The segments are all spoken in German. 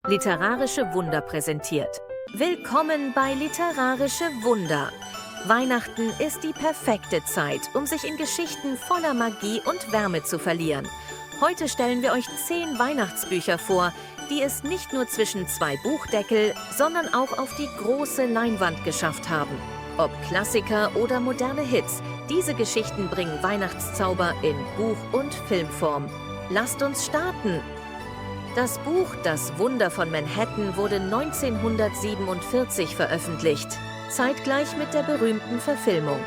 Literarische Wunder präsentiert. Willkommen bei Literarische Wunder. Weihnachten ist die perfekte Zeit, um sich in Geschichten voller Magie und Wärme zu verlieren. Heute stellen wir euch 10 Weihnachtsbücher vor, die es nicht nur zwischen 2 Buchdeckel, sondern auch auf die große Leinwand geschafft haben. Ob Klassiker oder moderne Hits, diese Geschichten bringen Weihnachtszauber in Buch- und Filmform. Lasst uns starten! Das Buch Das Wunder von Manhattan wurde 1947 veröffentlicht, zeitgleich mit der berühmten Verfilmung.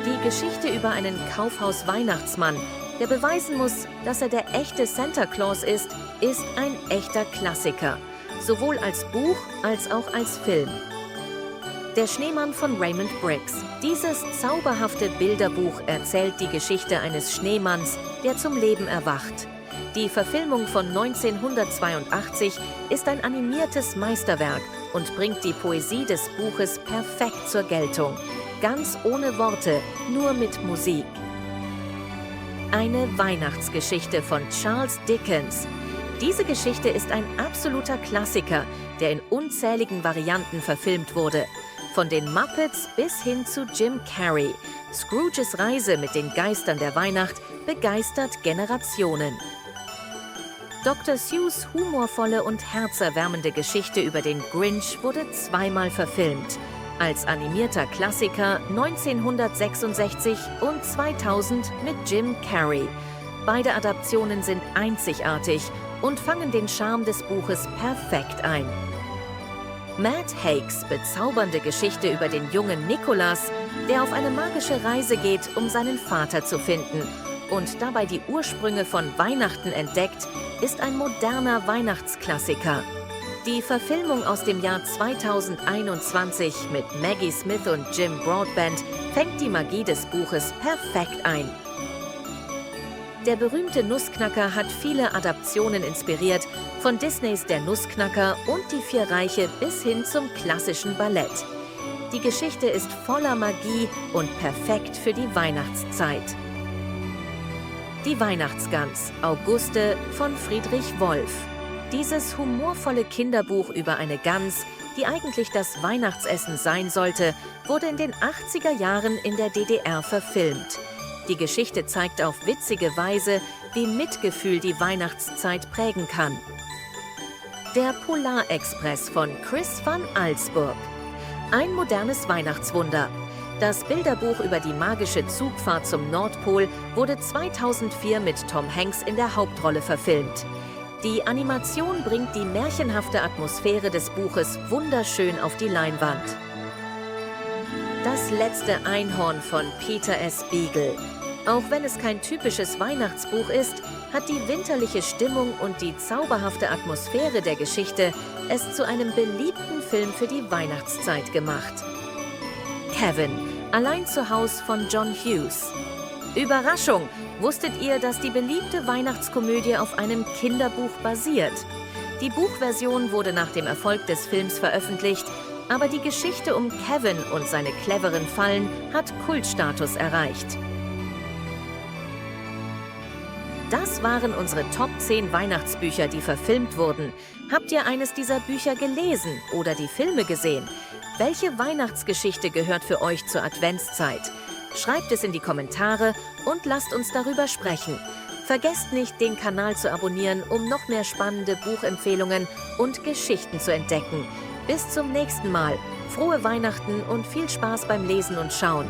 Die Geschichte über einen Kaufhaus-Weihnachtsmann, der beweisen muss, dass er der echte Santa Claus ist ein echter Klassiker, sowohl als Buch als auch als Film. Der Schneemann von Raymond Briggs. Dieses zauberhafte Bilderbuch erzählt die Geschichte eines Schneemanns, der zum Leben erwacht. Die Verfilmung von 1982 ist ein animiertes Meisterwerk und bringt die Poesie des Buches perfekt zur Geltung. Ganz ohne Worte, nur mit Musik. Eine Weihnachtsgeschichte von Charles Dickens. Diese Geschichte ist ein absoluter Klassiker, der in unzähligen Varianten verfilmt wurde. Von den Muppets bis hin zu Jim Carrey. Scrooges Reise mit den Geistern der Weihnacht begeistert Generationen. Dr. Seuss' humorvolle und herzerwärmende Geschichte über den Grinch wurde 2-mal verfilmt. Als animierter Klassiker 1966 und 2000 mit Jim Carrey. Beide Adaptionen sind einzigartig und fangen den Charme des Buches perfekt ein. Matt Haig's bezaubernde Geschichte über den jungen Nicholas, der auf eine magische Reise geht, um seinen Vater zu finden und dabei die Ursprünge von Weihnachten entdeckt, ist ein moderner Weihnachtsklassiker. Die Verfilmung aus dem Jahr 2021 mit Maggie Smith und Jim Broadbent fängt die Magie des Buches perfekt ein. Der berühmte Nussknacker hat viele Adaptionen inspiriert, von Disneys Der Nussknacker und Die 4 Reiche bis hin zum klassischen Ballett. Die Geschichte ist voller Magie und perfekt für die Weihnachtszeit. Die Weihnachtsgans, Auguste von Friedrich Wolf. Dieses humorvolle Kinderbuch über eine Gans, die eigentlich das Weihnachtsessen sein sollte, wurde in den 80er Jahren in der DDR verfilmt. Die Geschichte zeigt auf witzige Weise, wie Mitgefühl die Weihnachtszeit prägen kann. Der Polarexpress von Chris van Allsburg. Ein modernes Weihnachtswunder. Das Bilderbuch über die magische Zugfahrt zum Nordpol wurde 2004 mit Tom Hanks in der Hauptrolle verfilmt. Die Animation bringt die märchenhafte Atmosphäre des Buches wunderschön auf die Leinwand. Das letzte Einhorn von Peter S. Beagle. Auch wenn es kein typisches Weihnachtsbuch ist, hat die winterliche Stimmung und die zauberhafte Atmosphäre der Geschichte es zu einem beliebten Film für die Weihnachtszeit gemacht. Kevin, allein zu Haus von John Hughes. Überraschung! Wusstet ihr, dass die beliebte Weihnachtskomödie auf einem Kinderbuch basiert? Die Buchversion wurde nach dem Erfolg des Films veröffentlicht, aber die Geschichte um Kevin und seine cleveren Fallen hat Kultstatus erreicht. Das waren unsere Top 10 Weihnachtsbücher, die verfilmt wurden. Habt ihr eines dieser Bücher gelesen oder die Filme gesehen? Welche Weihnachtsgeschichte gehört für euch zur Adventszeit? Schreibt es in die Kommentare und lasst uns darüber sprechen. Vergesst nicht, den Kanal zu abonnieren, um noch mehr spannende Buchempfehlungen und Geschichten zu entdecken. Bis zum nächsten Mal. Frohe Weihnachten und viel Spaß beim Lesen und Schauen.